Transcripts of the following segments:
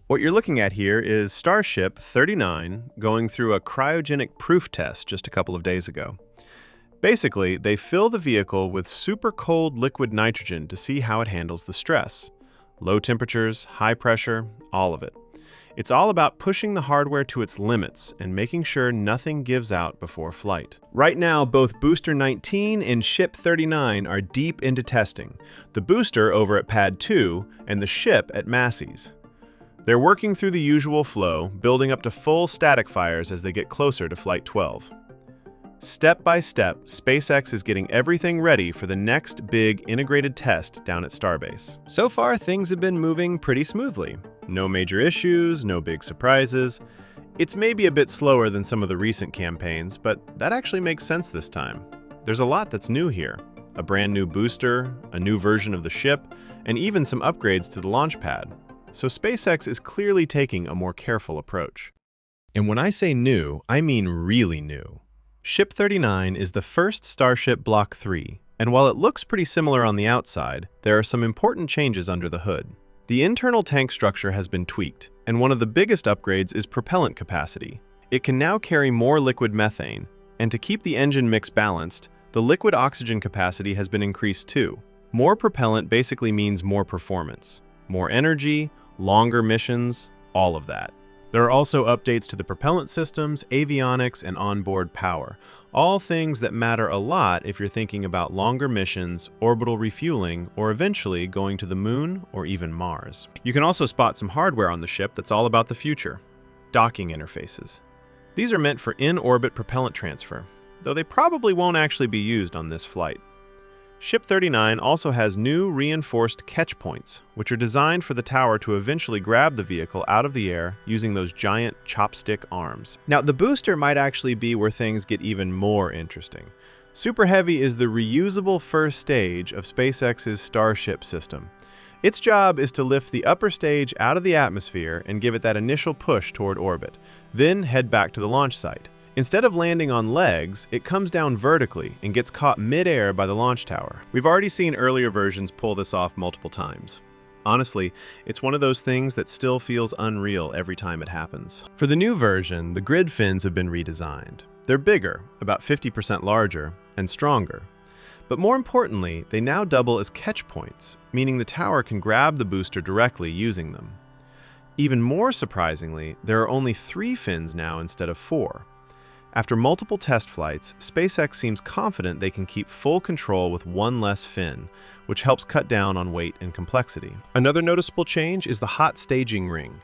What you're looking at here is Starship 39 going through a cryogenic proof test just a couple of days ago. Basically, they fill the vehicle with super cold liquid nitrogen to see how it handles the stress. Low temperatures, high pressure, all of it. It's all about pushing the hardware to its limits and making sure nothing gives out before flight. Right now, both Booster 19 and Ship 39 are deep into testing, the booster over at Pad 2 and the ship at Massey's. They're working through the usual flow, building up to full static fires as they get closer to Flight 12. Step by step, SpaceX is getting everything ready for the next big integrated test down at Starbase. So far, things have been moving pretty smoothly. No major issues, no big surprises. It's maybe a bit slower than some of the recent campaigns, but that actually makes sense this time. There's a lot that's new here. A brand new booster, a new version of the ship, and even some upgrades to the launch pad. So SpaceX is clearly taking a more careful approach. And when I say new, I mean really new. Ship 39 is the first Starship Block 3, and while it looks pretty similar on the outside, there are some important changes under the hood. The internal tank structure has been tweaked, and one of the biggest upgrades is propellant capacity. It can now carry more liquid methane, and to keep the engine mix balanced, the liquid oxygen capacity has been increased too. More propellant basically means more performance, more energy, longer missions, all of that. There are also updates to the propellant systems, avionics, and onboard power. All things that matter a lot if you're thinking about longer missions, orbital refueling, or eventually going to the moon or even Mars. You can also spot some hardware on the ship that's all about the future. Docking interfaces. These are meant for in-orbit propellant transfer, though they probably won't actually be used on this flight. Ship 39 also has new reinforced catch points, which are designed for the tower to eventually grab the vehicle out of the air using those giant chopstick arms. Now, the booster might actually be where things get even more interesting. Super Heavy is the reusable first stage of SpaceX's Starship system. Its job is to lift the upper stage out of the atmosphere and give it that initial push toward orbit, then head back to the launch site. Instead of landing on legs, it comes down vertically and gets caught mid-air by the launch tower. We've already seen earlier versions pull this off multiple times. Honestly, it's one of those things that still feels unreal every time it happens. For the new version, the grid fins have been redesigned. They're bigger, about 50% larger, and stronger. But more importantly, they now double as catch points, meaning the tower can grab the booster directly using them. Even more surprisingly, there are only 3 fins now instead of 4. After multiple test flights, SpaceX seems confident they can keep full control with one less fin, which helps cut down on weight and complexity. Another noticeable change is the hot staging ring.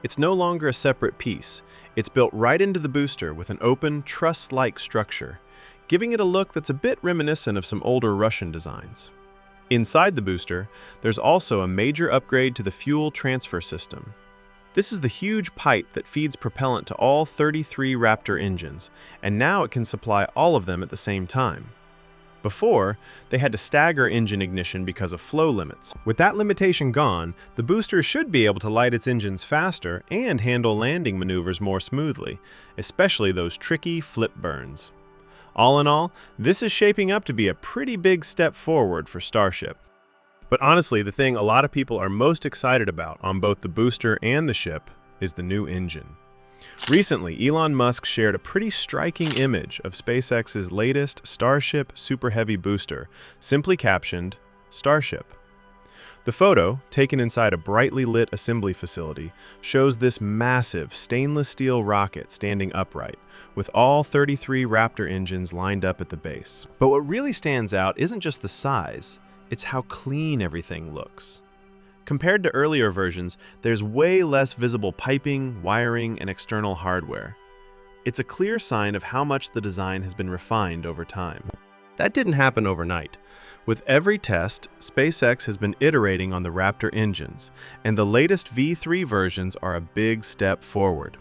It's no longer a separate piece. It's built right into the booster with an open, truss-like structure, giving it a look that's a bit reminiscent of some older Russian designs. Inside the booster, there's also a major upgrade to the fuel transfer system. This is the huge pipe that feeds propellant to all 33 Raptor engines, and now it can supply all of them at the same time. Before, they had to stagger engine ignition because of flow limits. With that limitation gone, the booster should be able to light its engines faster and handle landing maneuvers more smoothly, especially those tricky flip burns. All in all, this is shaping up to be a pretty big step forward for Starship. But honestly, the thing a lot of people are most excited about on both the booster and the ship is the new engine. Recently, Elon Musk shared a pretty striking image of SpaceX's latest Starship Super Heavy booster, simply captioned, Starship. The photo, taken inside a brightly lit assembly facility, shows this massive stainless steel rocket standing upright, with all 33 Raptor engines lined up at the base. But what really stands out isn't just the size, it's how clean everything looks. Compared to earlier versions, there's way less visible piping, wiring, and external hardware. It's a clear sign of how much the design has been refined over time. That didn't happen overnight. With every test, SpaceX has been iterating on the Raptor engines, and the latest V3 versions are a big step forward.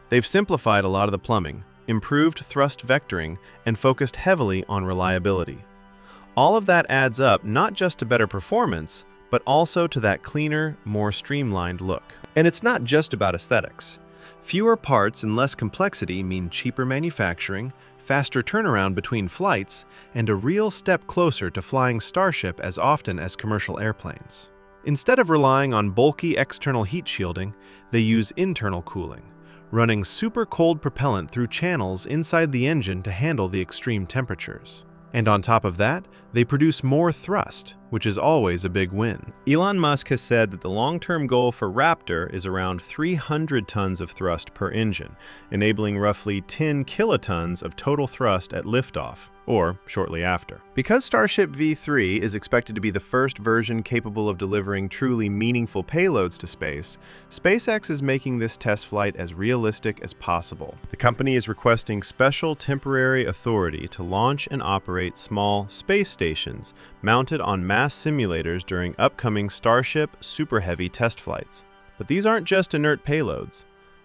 They've simplified a lot of the plumbing, improved thrust vectoring, and focused heavily on reliability. All of that adds up not just to better performance, but also to that cleaner, more streamlined look. And it's not just about aesthetics. Fewer parts and less complexity mean cheaper manufacturing, faster turnaround between flights, and a real step closer to flying Starship as often as commercial airplanes. Instead of relying on bulky external heat shielding, they use internal cooling, running super cold propellant through channels inside the engine to handle the extreme temperatures. And on top of that, they produce more thrust, which is always a big win. Elon Musk has said that the long-term goal for Raptor is around 300 tons of thrust per engine, enabling roughly 10 kilotons of total thrust at liftoff, or shortly after. Because Starship V3 is expected to be the first version capable of delivering truly meaningful payloads to space, SpaceX is making this test flight as realistic as possible. The company is requesting special temporary authority to launch and operate small space stations mounted on mass simulators during upcoming Starship Super Heavy test flights. But these aren't just inert payloads.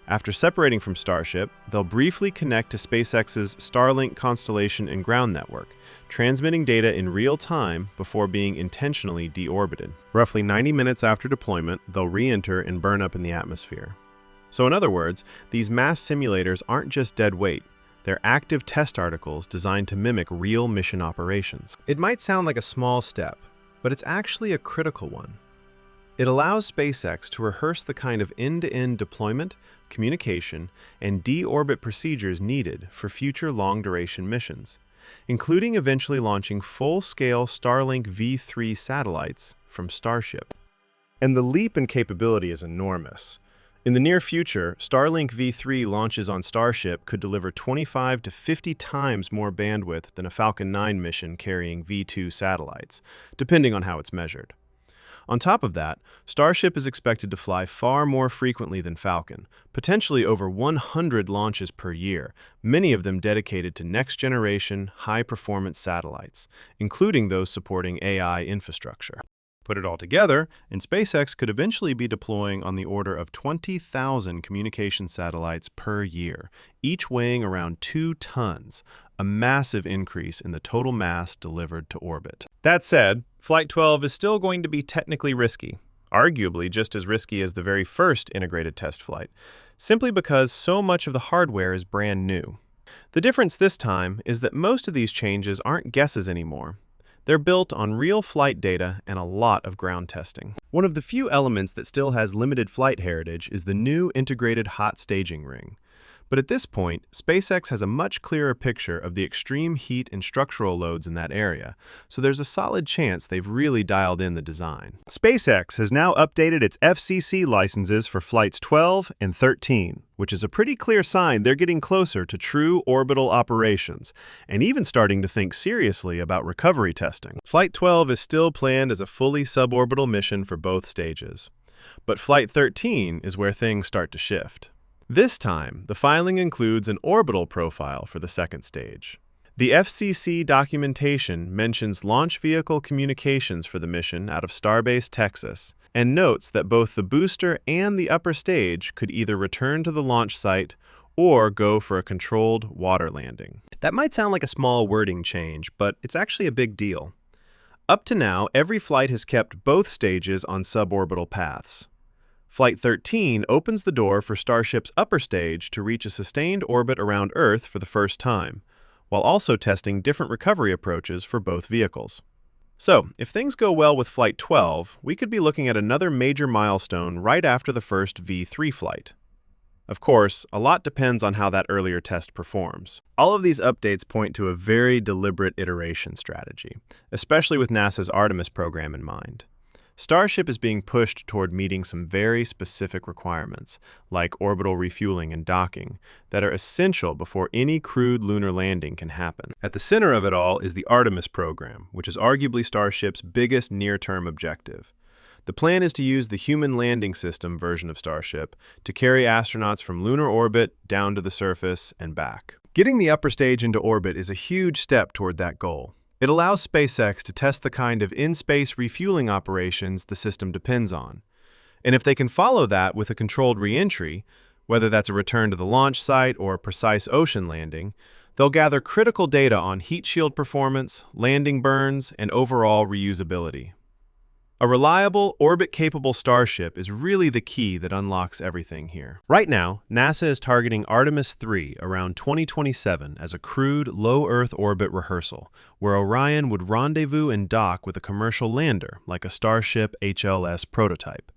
After separating from Starship, they'll briefly connect to SpaceX's Starlink constellation and ground network, transmitting data in real time before being intentionally deorbited. Roughly 90 minutes after deployment, they'll re-enter and burn up in the atmosphere. So in other words, these mass simulators aren't just dead weight. They're active test articles designed to mimic real mission operations. It might sound like a small step, but it's actually a critical one. It allows SpaceX to rehearse the kind of end-to-end deployment, communication, and deorbit procedures needed for future long-duration missions, including eventually launching full-scale Starlink V3 satellites from Starship. And the leap in capability is enormous. In the near future, Starlink V3 launches on Starship could deliver 25 to 50 times more bandwidth than a Falcon 9 mission carrying V2 satellites, depending on how it's measured. On top of that, Starship is expected to fly far more frequently than Falcon, potentially over 100 launches per year, many of them dedicated to next-generation, high-performance satellites, including those supporting AI infrastructure. Put it all together, and SpaceX could eventually be deploying on the order of 20,000 communication satellites per year, each weighing around 2 tons, a massive increase in the total mass delivered to orbit. That said, Flight 12 is still going to be technically risky, arguably just as risky as the very first integrated test flight, simply because so much of the hardware is brand new. The difference this time is that most of these changes aren't guesses anymore. They're built on real flight data and a lot of ground testing. One of the few elements that still has limited flight heritage is the new integrated hot staging ring. But at this point, SpaceX has a much clearer picture of the extreme heat and structural loads in that area, so there's a solid chance they've really dialed in the design. SpaceX has now updated its FCC licenses for Flights 12 and 13, which is a pretty clear sign they're getting closer to true orbital operations, and even starting to think seriously about recovery testing. Flight 12 is still planned as a fully suborbital mission for both stages, but Flight 13 is where things start to shift. This time, the filing includes an orbital profile for the second stage. The FCC documentation mentions launch vehicle communications for the mission out of Starbase, Texas, and notes that both the booster and the upper stage could either return to the launch site or go for a controlled water landing. That might sound like a small wording change, but it's actually a big deal. Up to now, every flight has kept both stages on suborbital paths. Flight 13 opens the door for Starship's upper stage to reach a sustained orbit around Earth for the first time, while also testing different recovery approaches for both vehicles. So, if things go well with Flight 12, we could be looking at another major milestone right after the first V3 flight. Of course, a lot depends on how that earlier test performs. All of these updates point to a very deliberate iteration strategy, especially with NASA's Artemis program in mind. Starship is being pushed toward meeting some very specific requirements, like orbital refueling and docking, that are essential before any crewed lunar landing can happen. At the center of it all is the Artemis program, which is arguably Starship's biggest near-term objective. The plan is to use the human landing system version of Starship to carry astronauts from lunar orbit down to the surface and back. Getting the upper stage into orbit is a huge step toward that goal. It allows SpaceX to test the kind of in-space refueling operations the system depends on. And if they can follow that with a controlled re-entry, whether that's a return to the launch site or a precise ocean landing, they'll gather critical data on heat shield performance, landing burns, and overall reusability. A reliable, orbit-capable Starship is really the key that unlocks everything here. Right now, NASA is targeting Artemis 3 around 2027 as a crewed, low-Earth orbit rehearsal, where Orion would rendezvous and dock with a commercial lander, like a Starship HLS prototype.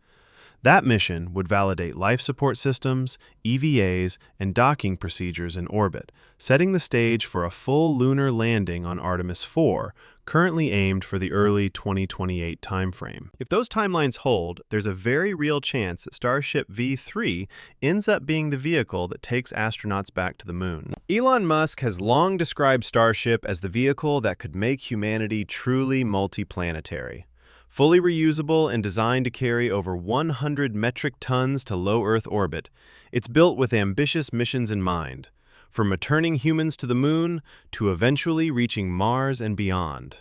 That mission would validate life support systems, EVAs, and docking procedures in orbit, setting the stage for a full lunar landing on Artemis 4, currently aimed for the early 2028 timeframe. If those timelines hold, there's a very real chance that Starship V3 ends up being the vehicle that takes astronauts back to the moon. Elon Musk has long described Starship as the vehicle that could make humanity truly multiplanetary. Fully reusable and designed to carry over 100 metric tons to low Earth orbit, it's built with ambitious missions in mind, from returning humans to the moon to eventually reaching Mars and beyond.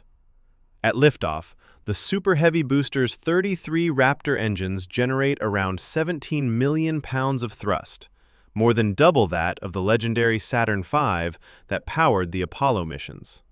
At liftoff, the Super Heavy booster's 33 Raptor engines generate around 17 million pounds of thrust, more than double that of the legendary Saturn V that powered the Apollo missions.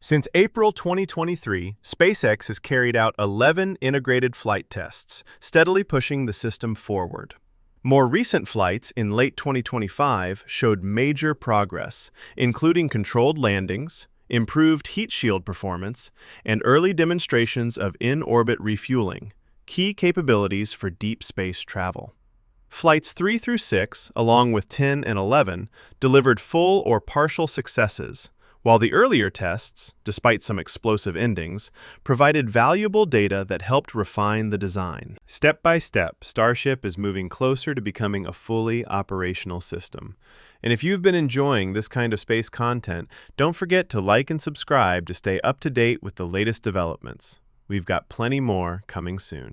Since April 2023, SpaceX has carried out 11 integrated flight tests, steadily pushing the system forward. More recent flights in late 2025 showed major progress, including controlled landings, improved heat shield performance, and early demonstrations of in-orbit refueling, key capabilities for deep space travel. Flights 3 through 6, along with 10 and 11, delivered full or partial successes, while the earlier tests, despite some explosive endings, provided valuable data that helped refine the design. Step by step, Starship is moving closer to becoming a fully operational system. And if you've been enjoying this kind of space content, don't forget to like and subscribe to stay up to date with the latest developments. We've got plenty more coming soon.